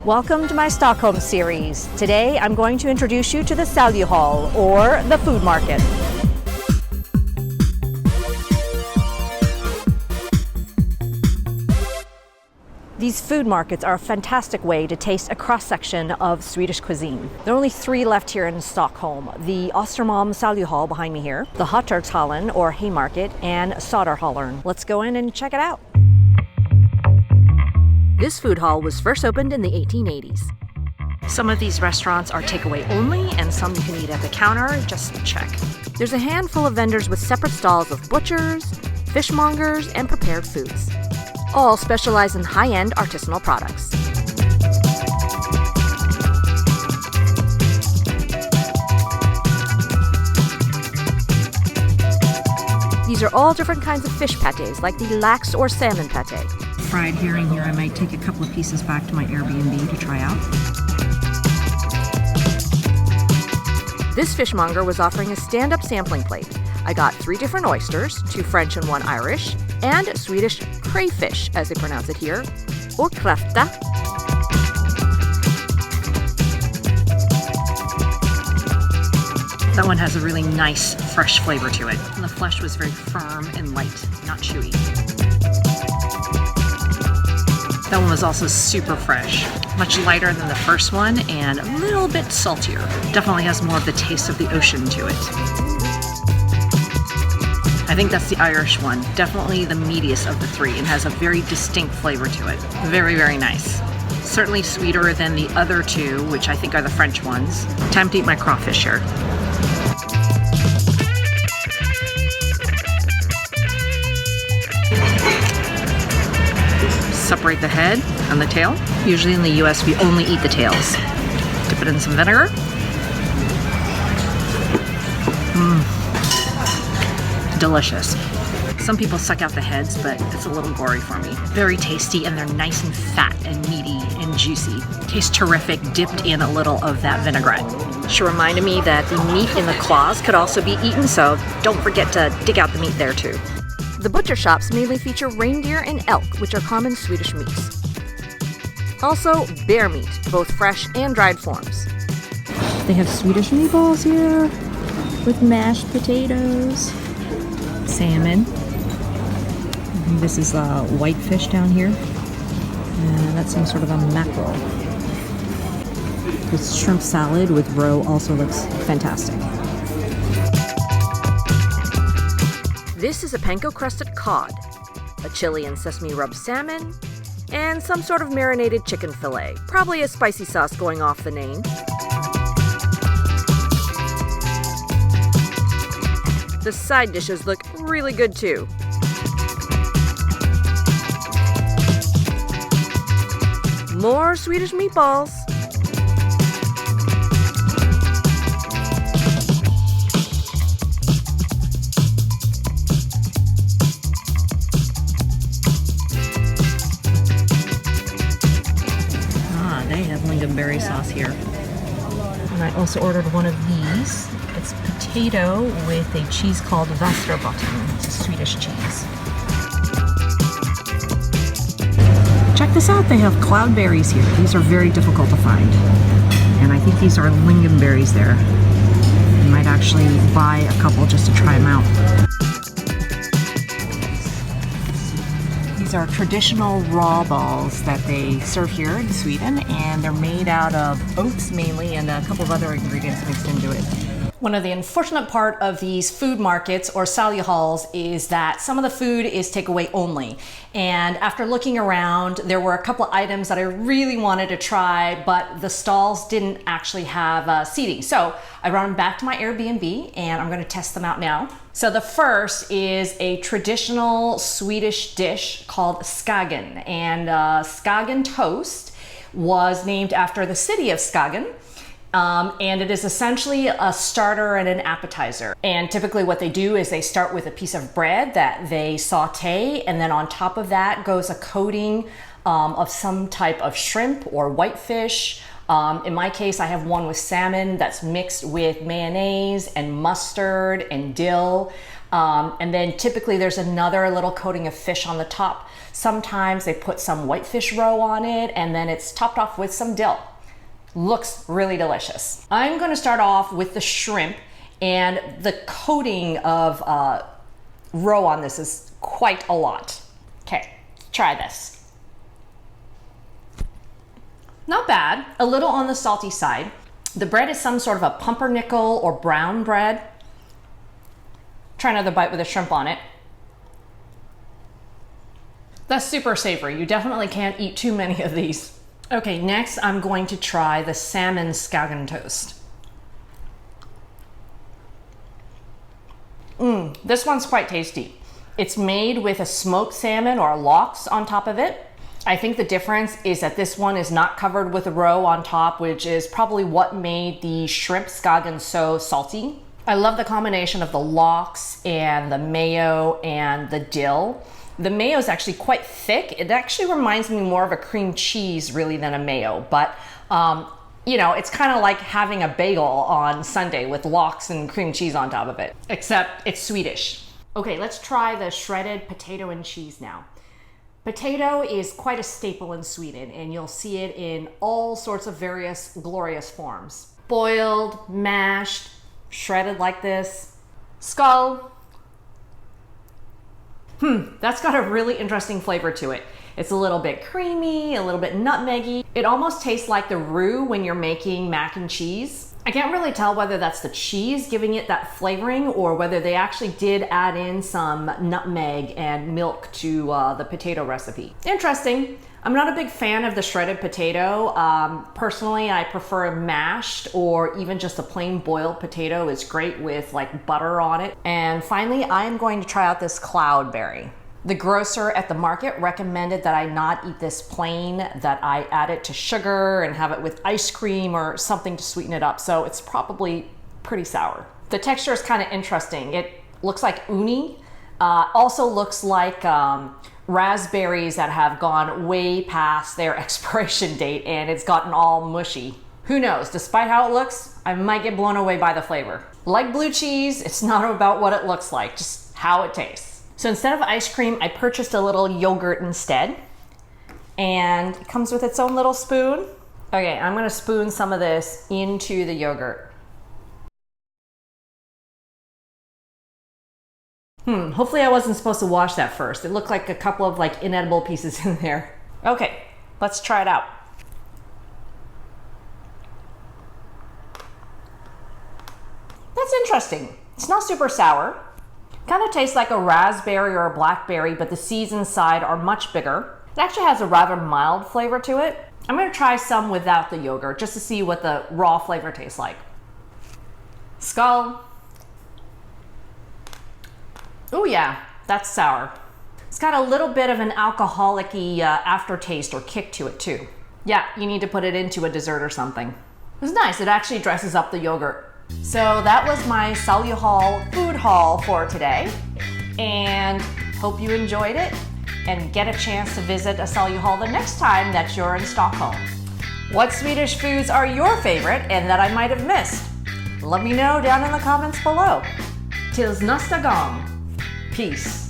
Welcome to my Stockholm series. Today I'm going to introduce you to the Saluhall, or the food market. These food markets are a fantastic way to taste a cross-section of Swedish cuisine. There are only 3 left here in Stockholm. The Östermalms Saluhall behind me here, the Hattorgshallen or Haymarket, and Söderhallen. Let's go in and check it out. This food hall was first opened in the 1880s. Some of these restaurants are takeaway only, and some you can eat at the counter, just check. There's a handful of vendors with separate stalls of butchers, fishmongers, and prepared foods. All specialize in high-end artisanal products. These are all different kinds of fish patés, like the lax or salmon pate. Fried herring here. I might take a couple of pieces back to my Airbnb to try out. This fishmonger was offering a stand-up sampling plate. I got 3 different oysters, 2 French and 1 Irish, and Swedish crayfish, as they pronounce it here, or kräfta. That one has a really nice, fresh flavor to it. And the flesh was very firm and light, not chewy. That one was also super fresh, much lighter than the first one and a little bit saltier. Definitely has more of the taste of the ocean to it. I think that's the Irish one, definitely the meatiest of the 3 and has a very distinct flavor to it. Very, very nice. Certainly sweeter than the other 2, which I think are the French ones. Time to eat my crawfish here. Separate the head and the tail. Usually in the US we only eat the tails. Dip it in some vinegar. Delicious. Some people suck out the heads, but it's a little gory for me. Very tasty, and they're nice and fat and meaty and juicy. Tastes terrific, dipped in a little of that vinaigrette. She reminded me that the meat in the claws could also be eaten, so don't forget to dig out the meat there too. The butcher shops mainly feature reindeer and elk, which are common Swedish meats. Also, bear meat, both fresh and dried forms. They have Swedish meatballs here with mashed potatoes, salmon. This is white fish down here. And that's some sort of a mackerel. This shrimp salad with roe also looks fantastic. This is a panko-crusted cod, a chili and sesame rubbed salmon, and some sort of marinated chicken fillet, probably a spicy sauce going off the name. The side dishes look really good too. More Swedish meatballs. They have lingonberry sauce here. And I also ordered one of these. It's potato with a cheese called Västerbotten. It's a Swedish cheese. Check this out, they have cloudberries here. These are very difficult to find. And I think these are lingonberries there. You might actually buy a couple just to try them out. These are traditional raw balls that they serve here in Sweden, and they're made out of oats mainly and a couple of other ingredients mixed into it. One of the unfortunate part of these food markets or saluhalls is that some of the food is takeaway only. And after looking around, there were a couple of items that I really wanted to try, but the stalls didn't actually have seating. So I brought them back to my Airbnb and I'm going to test them out now. So the first is a traditional Swedish dish called Skagen, and Skagen toast was named after the city of Skagen. And it is essentially a starter and an appetizer. And typically what they do is they start with a piece of bread that they saute, and then on top of that goes a coating of some type of shrimp or whitefish. In my case, I have one with salmon that's mixed with mayonnaise and mustard and dill. And then typically there's another little coating of fish on the top. Sometimes they put some whitefish roe on it, and then it's topped off with some dill. Looks really delicious. I'm gonna start off with the shrimp, and the coating of roe on this is quite a lot. Okay, try this. Not bad, a little on the salty side. The bread is some sort of a pumpernickel or brown bread. Try another bite with a shrimp on it. That's super savory. You definitely can't eat too many of these. Okay, next I'm going to try the salmon skagen toast. This one's quite tasty. It's made with a smoked salmon or lox on top of it. I think the difference is that this one is not covered with a roe on top, which is probably what made the shrimp skagen so salty. I love the combination of the lox and the mayo and the dill. The mayo is actually quite thick. It actually reminds me more of a cream cheese really than a mayo, but you know, it's kind of like having a bagel on Sunday with lox and cream cheese on top of it, except it's Swedish. Okay, let's try the shredded potato and cheese now. Potato is quite a staple in Sweden, and you'll see it in all sorts of various glorious forms. Boiled, mashed, shredded like this. Skull. That's got a really interesting flavor to it. It's a little bit creamy, a little bit nutmeggy. It almost tastes like the roux when you're making mac and cheese. I can't really tell whether that's the cheese giving it that flavoring or whether they actually did add in some nutmeg and milk to the potato recipe. Interesting. I'm not a big fan of the shredded potato. Personally, I prefer mashed, or even just a plain boiled potato is great with like butter on it. And finally, I'm going to try out this cloudberry. The grocer at the market recommended that I not eat this plain, that I add it to sugar and have it with ice cream or something to sweeten it up. So it's probably pretty sour. The texture is kind of interesting. It looks like uni. Also looks like raspberries that have gone way past their expiration date and it's gotten all mushy. Who knows? Despite how it looks, I might get blown away by the flavor. Like blue cheese, it's not about what it looks like, just how it tastes. So instead of ice cream, I purchased a little yogurt instead, and it comes with its own little spoon. Okay, I'm gonna spoon some of this into the yogurt. Hopefully I wasn't supposed to wash that first. It looked like a couple of like inedible pieces in there. Okay, let's try it out. That's interesting. It's not super sour. Kind of tastes like a raspberry or a blackberry, but the seeds inside are much bigger. It actually has a rather mild flavor to it. I'm gonna try some without the yogurt just to see what the raw flavor tastes like. Skull. Oh yeah, that's sour. It's got a little bit of an alcoholic-y aftertaste or kick to it too. Yeah, you need to put it into a dessert or something. It's nice, it actually dresses up the yogurt. So that was my Saluhall food haul for today, and hope you enjoyed it and get a chance to visit a Saluhall the next time that you're in Stockholm. What Swedish foods are your favorite and that I might have missed? Let me know down in the comments below. Tills nästa gång. Peace.